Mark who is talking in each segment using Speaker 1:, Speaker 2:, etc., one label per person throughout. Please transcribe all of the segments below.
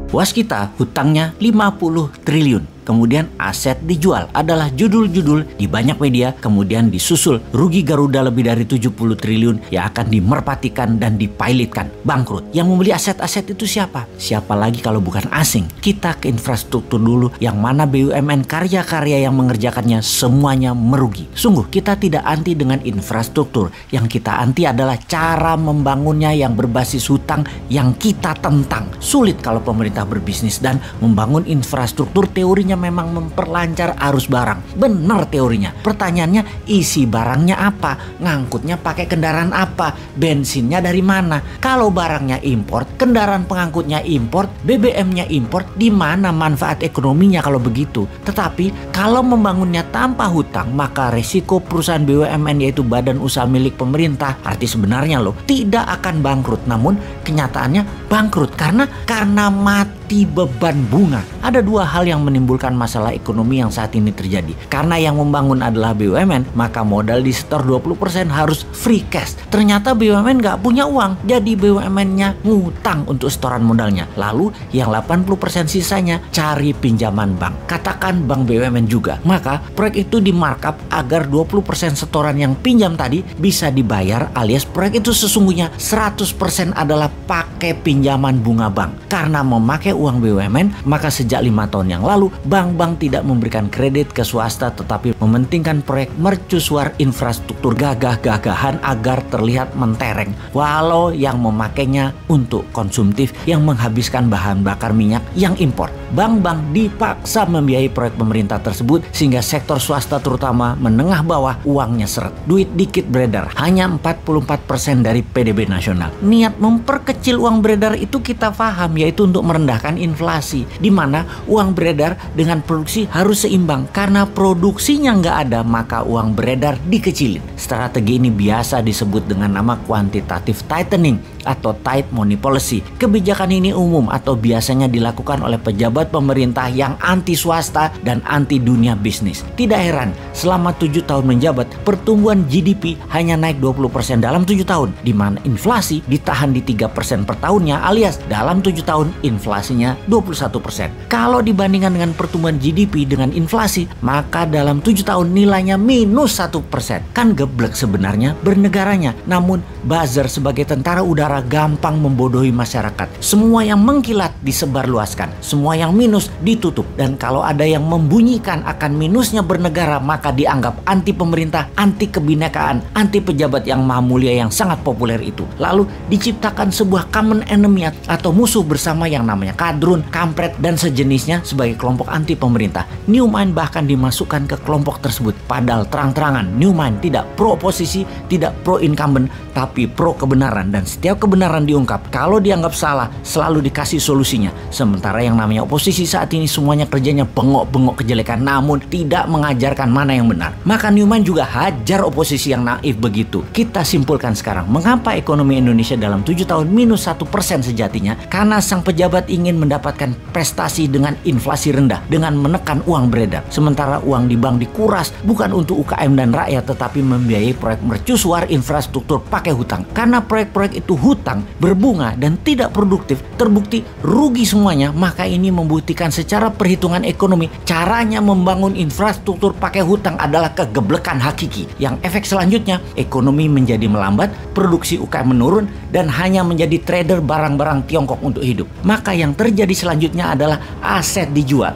Speaker 1: Waskita hutangnya 50 triliun. Kemudian aset dijual adalah judul-judul di banyak media, kemudian disusul rugi Garuda lebih dari 70 triliun yang akan dimerpatikan dan dipilotkan, bangkrut. Yang membeli aset-aset itu siapa? Siapa lagi kalau bukan asing? Kita ke infrastruktur dulu, yang mana BUMN karya-karya yang mengerjakannya semuanya merugi. Sungguh kita tidak anti dengan infrastruktur, yang kita anti adalah cara membangunnya yang berbasis hutang yang kita tentang. Sulit kalau pemerintah berbisnis dan membangun infrastruktur, teorinya memang memperlancar arus barang. Benar teorinya. Pertanyaannya, isi barangnya apa? Ngangkutnya pakai kendaraan apa? Bensinnya dari mana? Kalau barangnya import, kendaraan pengangkutnya import, BBM-nya import, di mana manfaat ekonominya kalau begitu? Tetapi kalau membangunnya tanpa hutang, maka resiko perusahaan BUMN yaitu badan usaha milik pemerintah, arti sebenarnya loh, tidak akan bangkrut. Namun kenyataannya bangkrut karena mati beban bunga. Ada dua hal yang menimbulkan masalah ekonomi yang saat ini terjadi. Karena yang membangun adalah BUMN, maka modal di setor 20% harus free cash. Ternyata BUMN nggak punya uang, jadi BUMN-nya ngutang untuk setoran modalnya. Lalu yang 80% sisanya cari pinjaman bank. Katakan bank BUMN juga. Maka proyek itu di markup agar 20% setoran yang pinjam tadi bisa dibayar, alias proyek itu sesungguhnya 100% adalah pakai pinjaman bunga bank. Karena memakai uang BUMN, maka sejak 5 tahun yang lalu bank-bank tidak memberikan kredit ke swasta, tetapi mementingkan proyek mercusuar infrastruktur gagah-gagahan agar terlihat mentereng, walau yang memakainya untuk konsumtif yang menghabiskan bahan bakar minyak yang impor. Bank-bank dipaksa membiayai proyek pemerintah tersebut sehingga sektor swasta terutama menengah bawah uangnya seret. Duit dikit beredar, hanya 44% dari PDB nasional. Niat memperkecil uang beredar itu kita paham, yaitu untuk merendahkan inflasi, di mana uang beredar dengan produksi harus seimbang. Karena produksinya nggak ada, maka uang beredar dikecilin. Strategi ini biasa disebut dengan nama quantitative tightening atau tight money policy. Kebijakan ini umum atau biasanya dilakukan oleh pejabat pemerintah yang anti swasta dan anti dunia bisnis. Tidak heran, selama 7 tahun menjabat, pertumbuhan GDP hanya naik 20% dalam 7 tahun, di mana inflasi ditahan di 3% per tahunnya, alias dalam 7 tahun inflasinya 21%. Kalau dibandingkan dengan pertumbuhan GDP dengan inflasi, maka dalam 7 tahun nilainya minus 1%. Kan geblek sebenarnya bernegaranya. Namun buzzer sebagai tentara udara gampang membodohi masyarakat. Semua yang mengkilat disebarluaskan, semua yang minus ditutup. Dan kalau ada yang membunyikan akan minusnya bernegara, maka dianggap anti pemerintah, anti kebinekaan, anti pejabat yang maha mulia yang sangat populer itu. Lalu diciptakan sebuah common enemy atau musuh bersama yang namanya kadrun, kampret, dan sejenisnya sebagai kelompok anti pemerintah. New Mind bahkan dimasukkan ke kelompok tersebut. Padahal terang-terangan New Mind tidak pro oposisi, tidak pro incumbent, tapi pro kebenaran. Dan setiap kebenaran diungkap, kalau dianggap salah selalu dikasih solusinya. Sementara yang namanya oposisi saat ini semuanya kerjanya bengok-bengok kejelekan, namun tidak mengajarkan mana yang benar. Maka New Mind juga hajar oposisi yang naif begitu. Kita simpulkan sekarang, mengapa ekonomi Indonesia dalam 7 tahun minus 1% sejatinya? Karena sang pejabat ingin mendapatkan prestasi dengan inflasi rendah, dengan menekan uang beredar. Sementara uang di bank dikuras bukan untuk UKM dan rakyat, tetapi membiayai proyek mercusuar infrastruktur pakai hutang. Karena proyek-proyek itu hutang, berbunga, dan tidak produktif, terbukti rugi semuanya. Maka ini membuktikan secara perhitungan ekonomi, caranya membangun infrastruktur pakai hutang adalah kegeblekan hakiki. Yang efek selanjutnya, ekonomi menjadi melambat, produksi UKM menurun, dan hanya menjadi trader barang-barang Tiongkok untuk hidup. Maka yang terjadi selanjutnya adalah aset dijual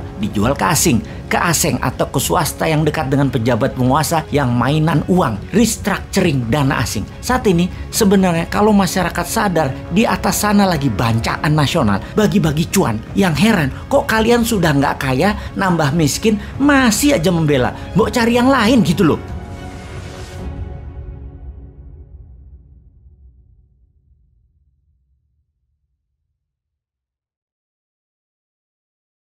Speaker 1: ke asing atau ke swasta yang dekat dengan pejabat penguasa yang mainan uang, restructuring dana asing. Saat ini sebenarnya kalau masyarakat sadar di atas sana lagi bancaan nasional, bagi-bagi cuan. Yang heran, kok kalian sudah nggak kaya, nambah miskin, masih aja membela, mau cari yang lain gitu loh.